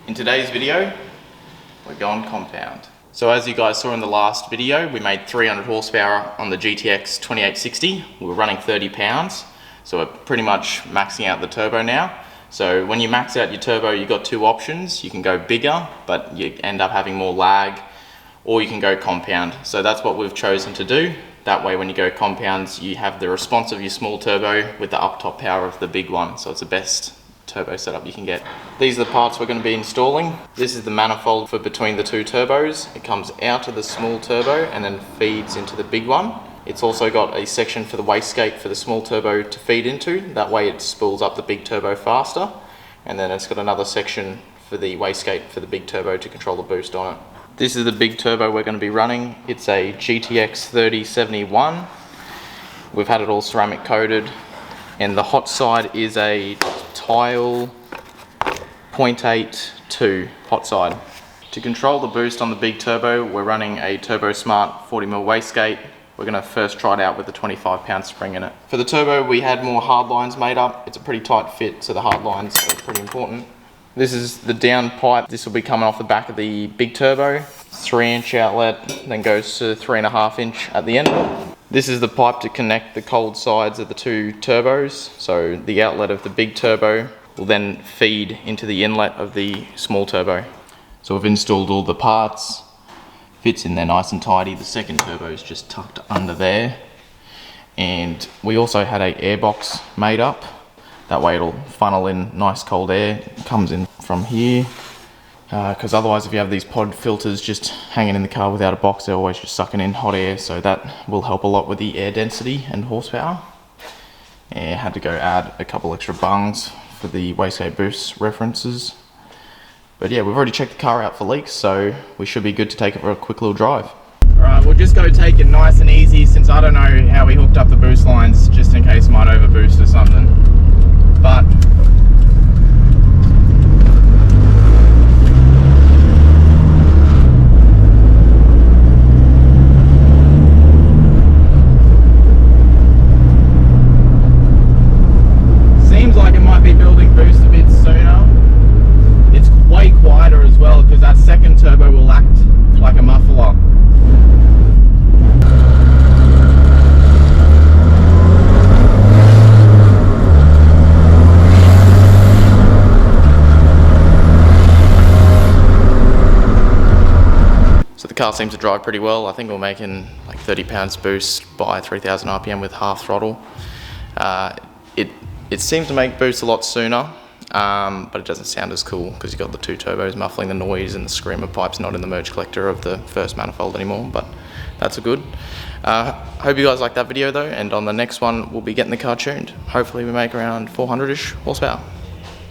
In today's video, we're going compound. So as you guys saw in the last video, we made 300 horsepower on the GTX 2860. We were running 30 pounds, so we're pretty much maxing out the turbo now. So when you max out your turbo, you've got two options. You can go bigger, but you end up having more lag, or you can go compound. So that's what we've chosen to do. That way when you go compounds, you have the response of your small turbo with the up top power of the big one. So it's the best turbo setup you can get. These are the parts we're going to be installing. This is the manifold for between the two turbos. It comes out of the small turbo and then feeds into the big one. It's also got a section for the wastegate for the small turbo to feed into. That way it spools up the big turbo faster. And then it's got another section for the wastegate for the big turbo to control the boost on it. This is the big turbo we're going to be running. It's a GTX 3071. We've had it all ceramic coated, and the hot side is a tile 0.82 hot side. To control the boost on the big turbo, we're running a Turbo Smart 40mm wastegate. We're going to first try it out with the 25 pound spring in it. For the turbo, we had more hard lines made up. It's a pretty tight fit, so the hard lines are pretty important. This is the down pipe. This will be coming off the back of the big turbo. 3-inch outlet, then goes to 3.5-inch at the end. This is the pipe to connect the cold sides of the two turbos. So the outlet of the big turbo will then feed into the inlet of the small turbo. So we've installed all the parts. Fits in there nice and tidy. The second turbo is just tucked under there. And we also had a air box made up. That way it'll funnel in nice cold air. It comes in from here. Because otherwise if you have these pod filters just hanging in the car without a box, they're always just sucking in hot air, so that will help a lot with the air density and horsepower. And had to go add a couple extra bungs for the wastegate boost references. But yeah, we've already checked the car out for leaks, so we should be good to take it for a quick little drive. Alright, we'll just go take it nice and easy, since I don't know how we hooked up the boost lines, just in case it might overboost or something. But turbo will act like a muffler. So the car seems to drive pretty well. I think we're making like 30 pounds boost by 3000 RPM with half throttle. It seems to make boost a lot sooner. But it doesn't sound as cool because you've got the two turbos muffling the noise, and the screamer pipe's not in the merge collector of the first manifold anymore, but that's a good. Hope you guys liked that video though, and on the next one we'll be getting the car tuned. Hopefully we make around 400-ish horsepower.